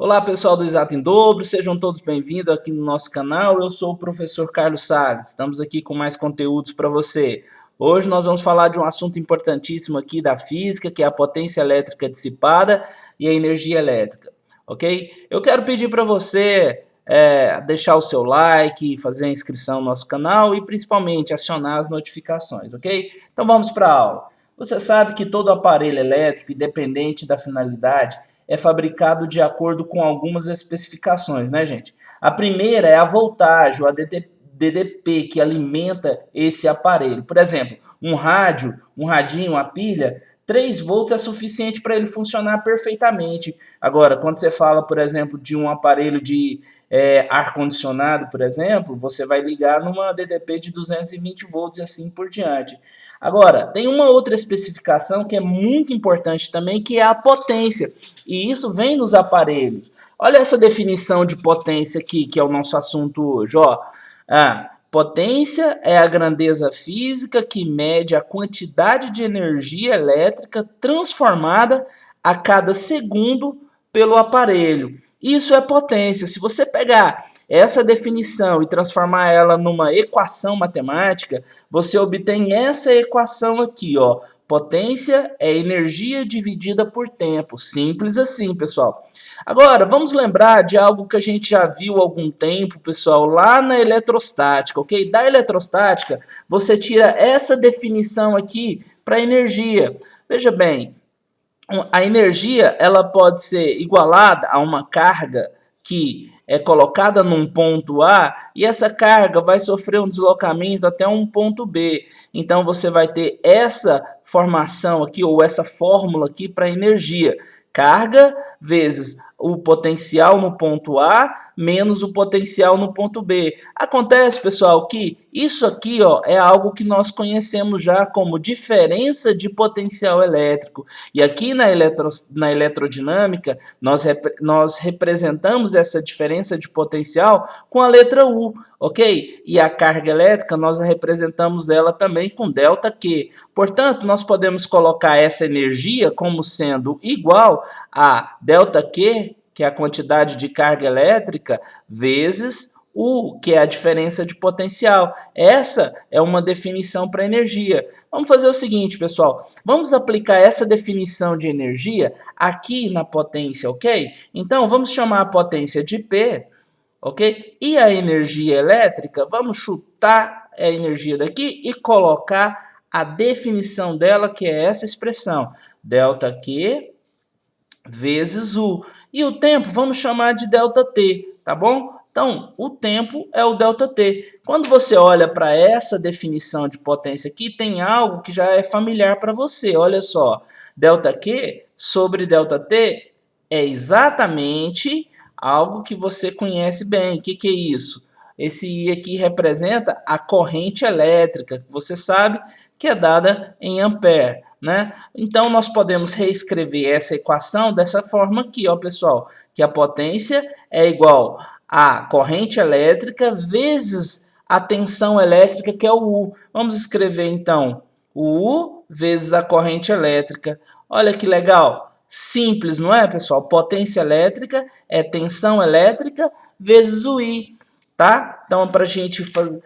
Olá pessoal do Exato em Dobro, sejam todos bem-vindos aqui no nosso canal. Eu sou o professor Carlos Salles, estamos aqui com mais conteúdos para você. Hoje nós vamos falar de um assunto importantíssimo aqui da física, que é a potência elétrica dissipada e a energia elétrica, ok? Eu quero pedir para você deixar o seu like, fazer a inscrição no nosso canal e principalmente acionar as notificações, ok? Então vamos para a aula. Você sabe que todo aparelho elétrico, independente da finalidade, é fabricado de acordo com algumas especificações, né, gente? A primeira é a voltagem, a DDP, que alimenta esse aparelho. Por exemplo, um radinho, uma pilha, 3 volts é suficiente para ele funcionar perfeitamente. Agora, quando você fala, por exemplo, de um aparelho de ar-condicionado, por exemplo, você vai ligar numa DDP de 220 volts e assim por diante. Agora, tem uma outra especificação que é muito importante também, que é a potência. E isso vem nos aparelhos. Olha essa definição de potência aqui, que é o nosso assunto hoje. Ó. Potência é a grandeza física que mede a quantidade de energia elétrica transformada a cada segundo pelo aparelho. Isso é potência. Se você pegar essa definição e transformar ela numa equação matemática, você obtém essa equação aqui, ó. Potência é energia dividida por tempo. Simples assim, pessoal. Agora, vamos lembrar de algo que a gente já viu há algum tempo, pessoal, lá na eletrostática, ok? Da eletrostática, você tira essa definição aqui para energia. Veja bem, a energia ela pode ser igualada a uma carga que é colocada num ponto A e essa carga vai sofrer um deslocamento até um ponto B. Então, você vai ter essa formação aqui, ou essa fórmula aqui para energia. Carga vezes o potencial no ponto A menos o potencial no ponto B. Acontece, pessoal, que isso aqui ó, é algo que nós conhecemos já como diferença de potencial elétrico. E aqui na eletrodinâmica, nós representamos essa diferença de potencial com a letra U, ok? E a carga elétrica, nós representamos ela também com ΔQ. Portanto, nós podemos colocar essa energia como sendo igual a ΔQ, que é a quantidade de carga elétrica, vezes U, que é a diferença de potencial. Essa é uma definição para energia. Vamos fazer o seguinte, pessoal. Vamos aplicar essa definição de energia aqui na potência, ok? Então, vamos chamar a potência de P, ok? E a energia elétrica, vamos chutar a energia daqui e colocar a definição dela, que é essa expressão. ΔQ vezes U. E o tempo vamos chamar de ΔT, tá bom? Então, o tempo é o ΔT. Quando você olha para essa definição de potência aqui, tem algo que já é familiar para você. Olha só, ΔQ sobre ΔT é exatamente algo que você conhece bem. O que é isso? Esse I aqui representa a corrente elétrica, que você sabe que é dada em ampere. Né? Então, nós podemos reescrever essa equação dessa forma aqui, ó, pessoal, que a potência é igual a corrente elétrica vezes a tensão elétrica, que é o U. Vamos escrever, então, o U vezes a corrente elétrica. Olha que legal. Simples, não é, pessoal? Potência elétrica é tensão elétrica vezes o I, tá? Então, para a gente fazer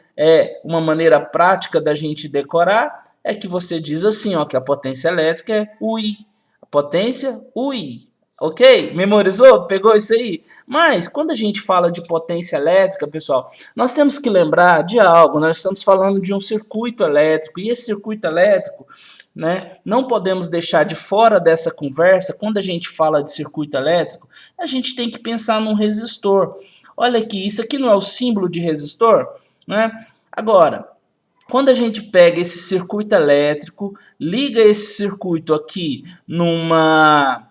uma maneira prática da gente decorar, é que você diz assim, ó, que a potência elétrica é UI. A potência, UI. Ok? Memorizou? Pegou isso aí? Mas, quando a gente fala de potência elétrica, pessoal, nós temos que lembrar de algo. Nós estamos falando de um circuito elétrico. E esse circuito elétrico, né, não podemos deixar de fora dessa conversa. Quando a gente fala de circuito elétrico, a gente tem que pensar num resistor. Olha aqui, isso aqui não é o símbolo de resistor? Né? Agora, quando a gente pega esse circuito elétrico, liga esse circuito aqui numa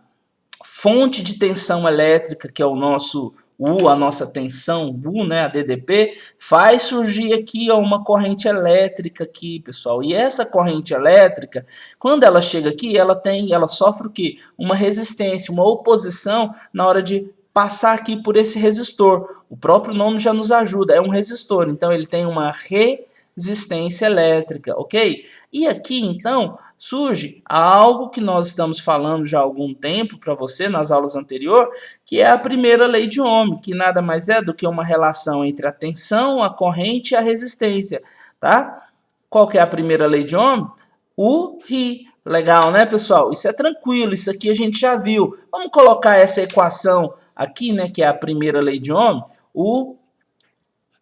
fonte de tensão elétrica, que é o nosso U, a nossa tensão U, né, a DDP, faz surgir aqui ó, uma corrente elétrica aqui, pessoal. E essa corrente elétrica, quando ela chega aqui, ela sofre o quê? Uma resistência, uma oposição na hora de passar aqui por esse resistor. O próprio nome já nos ajuda, é um resistor. Então ele tem uma resistência resistência elétrica, ok? E aqui, então, surge algo que nós estamos falando já há algum tempo para você, nas aulas anteriores, que é a primeira lei de Ohm, que nada mais é do que uma relação entre a tensão, a corrente e a resistência, tá? Qual que é a primeira lei de Ohm? O Ri. Legal, né, pessoal? Isso é tranquilo, isso aqui a gente já viu. Vamos colocar essa equação aqui, né, que é a primeira lei de Ohm, o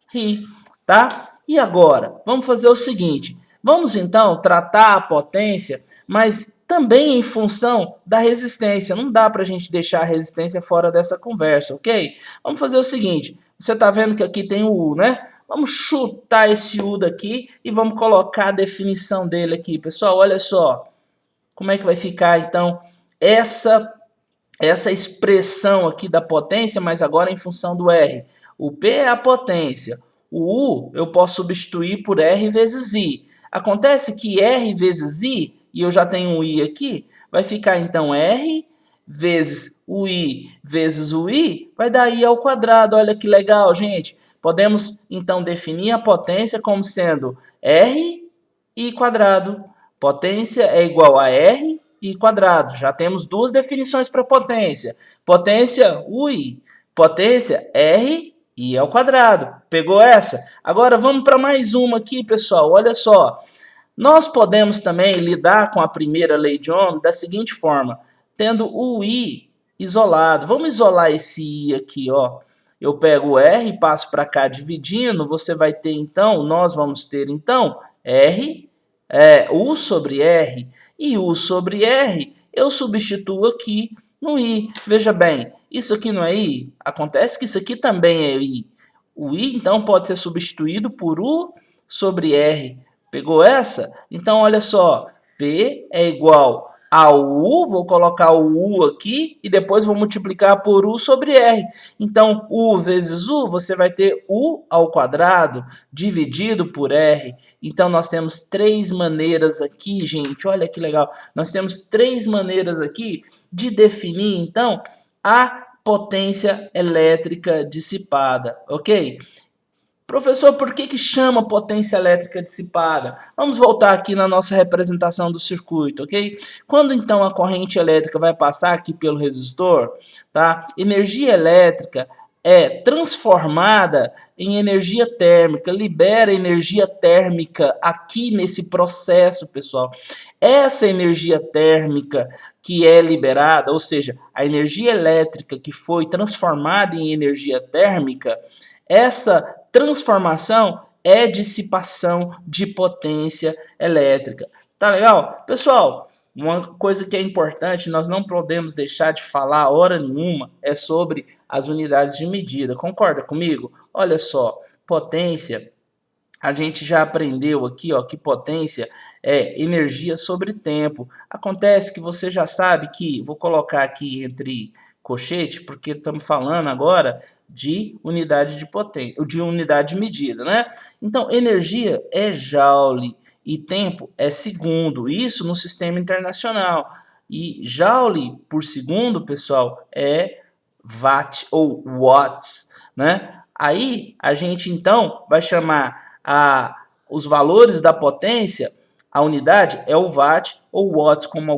Ri, tá? E agora, vamos fazer o seguinte, vamos então tratar a potência, mas também em função da resistência. Não dá para a gente deixar a resistência fora dessa conversa, ok? Vamos fazer o seguinte, você está vendo que aqui tem o U, né? Vamos chutar esse U daqui e vamos colocar a definição dele aqui. Pessoal, olha só. Como é que vai ficar, então, essa expressão aqui da potência, mas agora em função do R. O P é a potência. O U eu posso substituir por R vezes I. Acontece que R vezes I, e eu já tenho um I aqui, vai ficar então R vezes o I vezes o I, vai dar I ao quadrado. Olha que legal, gente. Podemos então definir a potência como sendo R I quadrado. Potência é igual a R I quadrado. Já temos duas definições para potência. Potência UI. Potência R I ao quadrado. Pegou essa? Agora vamos para mais uma aqui, pessoal. Olha só. Nós podemos também lidar com a primeira lei de Ohm da seguinte forma. Tendo o I isolado. Vamos isolar esse I aqui, ó. Eu pego o R e passo para cá dividindo. Você vai ter então, nós vamos ter então R U sobre R, e U sobre R eu substituo aqui no I. Veja bem, isso aqui não é I? Acontece que isso aqui também é I. O I, então, pode ser substituído por U sobre R. Pegou essa? Então, olha só, P é igual ao U, vou colocar o U aqui e depois vou multiplicar por U sobre R. Então, U vezes U, você vai ter U ao quadrado dividido por R. Então, nós temos três maneiras aqui, gente, olha que legal. Nós temos três maneiras aqui de definir, então, a potência elétrica dissipada, ok? Professor, por que chama potência elétrica dissipada? Vamos voltar aqui na nossa representação do circuito, ok? Quando então a corrente elétrica vai passar aqui pelo resistor, tá? Energia elétrica é transformada em energia térmica, libera energia térmica aqui nesse processo, pessoal. Essa energia térmica que é liberada, ou seja, a energia elétrica que foi transformada em energia térmica, essa transformação é dissipação de potência elétrica. Tá legal? Pessoal, uma coisa que é importante, nós não podemos deixar de falar hora nenhuma, é sobre as unidades de medida. Concorda comigo? Olha só, potência, a gente já aprendeu aqui, ó, que potência é energia sobre tempo. Acontece que você já sabe que, vou colocar aqui entre colchete, porque estamos falando agora de unidade de potência, de unidade de medida, né? Então, energia é joule e tempo é segundo, isso no sistema internacional. E joule por segundo, pessoal, é watt ou watts, né? Aí a gente então vai chamar os valores da potência, a unidade é o watt ou watts, como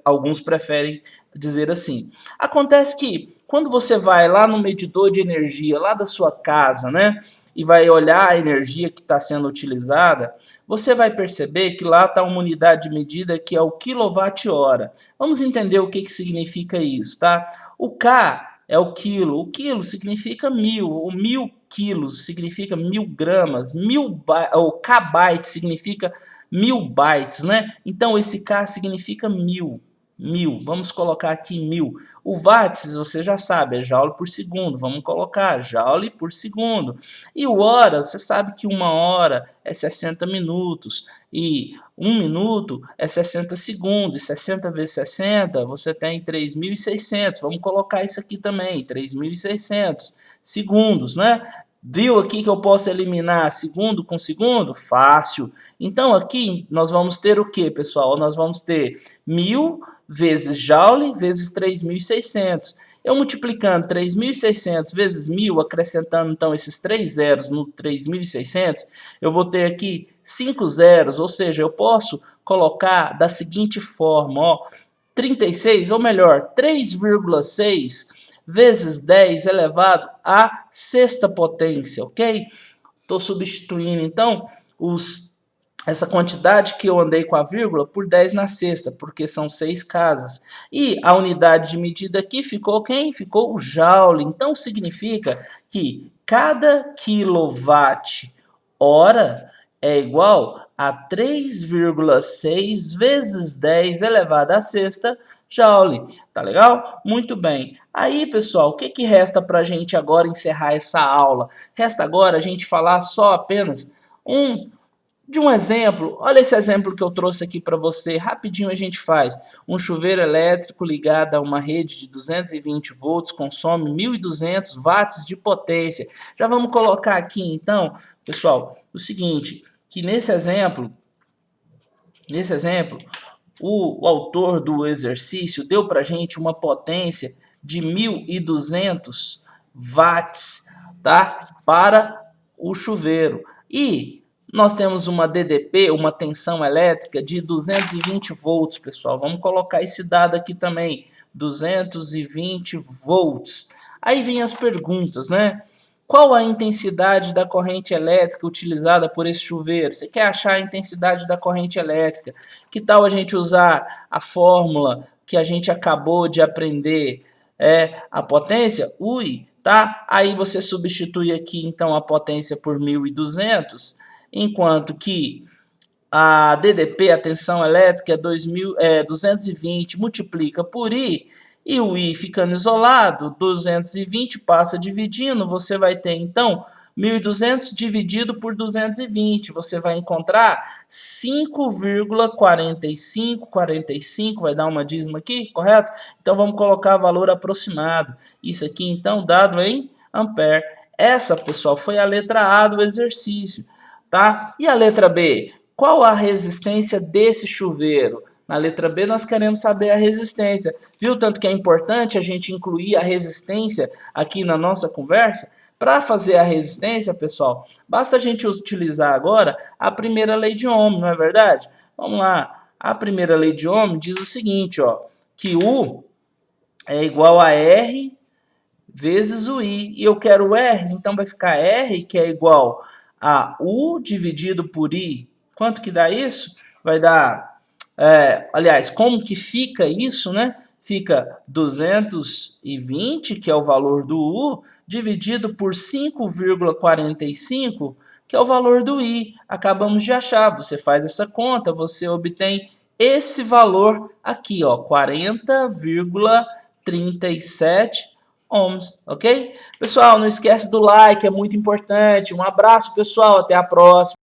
alguns preferem dizer assim. Acontece que quando você vai lá no medidor de energia lá da sua casa, né, e vai olhar a energia que está sendo utilizada, você vai perceber que lá está uma unidade de medida que é o quilowatt-hora. Vamos entender o que significa isso, tá? O K é o quilo significa 1000, o 1000 quilos significa 1000 gramas, o kbyte significa 1000 bytes, né? Então esse K significa 1000. Vamos colocar aqui 1000. O watts, você já sabe, é joule por segundo. Vamos colocar joule por segundo. E o hora, você sabe que uma hora é 60 minutos. E 1 minuto é 60 segundos. E 60 vezes 60, você tem 3.600. Vamos colocar isso aqui também, 3.600 segundos, né? Viu aqui que eu posso eliminar segundo com segundo? Fácil. Então aqui nós vamos ter o que, pessoal? Nós vamos ter 1000 vezes joule vezes 3.600. Eu multiplicando 3.600 vezes 1.000, acrescentando então esses 3 zeros no 3.600, eu vou ter aqui 5 zeros, ou seja, eu posso colocar da seguinte forma, ó, 36, ou melhor, 3,6 vezes 10 elevado à sexta potência, ok? Estou substituindo, então, essa quantidade que eu andei com a vírgula por 10 na sexta, porque são 6 casas. E a unidade de medida aqui ficou quem? Ficou o joule. Então, significa que cada quilowatt-hora é igual a 3,6 vezes 10 elevado à sexta joule. Tá legal? Muito bem. Aí, pessoal, o que resta para a gente agora encerrar essa aula? Resta agora a gente falar só apenas de um exemplo. Olha esse exemplo que eu trouxe aqui para você. Rapidinho a gente faz. Um chuveiro elétrico ligado a uma rede de 220 volts consome 1.200 watts de potência. Já vamos colocar aqui, então, pessoal, o seguinte, que nesse exemplo, o autor do exercício deu para a gente uma potência de 1.200 watts, tá? Para o chuveiro. E nós temos uma DDP, uma tensão elétrica de 220 volts, pessoal. Vamos colocar esse dado aqui também, 220 volts. Aí vem as perguntas, né? Qual a intensidade da corrente elétrica utilizada por esse chuveiro? Você quer achar a intensidade da corrente elétrica? Que tal a gente usar a fórmula que a gente acabou de aprender? A potência? Tá? Aí você substitui aqui, então, a potência por 1.200, enquanto que a DDP, a tensão elétrica, é 220, multiplica por I, e o I ficando isolado, 220 passa dividindo, você vai ter, então, 1.200 dividido por 220, você vai encontrar 5,45, vai dar uma dízima aqui, correto? Então, vamos colocar valor aproximado. Isso aqui, então, dado em ampere. Essa, pessoal, foi a letra A do exercício, tá? E a letra B? Qual a resistência desse chuveiro? Na letra B nós queremos saber a resistência. Viu tanto que é importante a gente incluir a resistência aqui na nossa conversa? Para fazer a resistência, pessoal, basta a gente utilizar agora a primeira lei de Ohm, não é verdade? Vamos lá. A primeira lei de Ohm diz o seguinte, ó, que U é igual a R vezes o I. E eu quero R, então vai ficar R, que é igual a U dividido por I. Quanto que dá isso? Vai dar, aliás, como que fica isso, né? Fica 220, que é o valor do U, dividido por 5,45, que é o valor do I. Acabamos de achar, você faz essa conta, você obtém esse valor aqui, ó, 40,37 ohms, ok? Pessoal, não esquece do like, é muito importante. Um abraço, pessoal, até a próxima.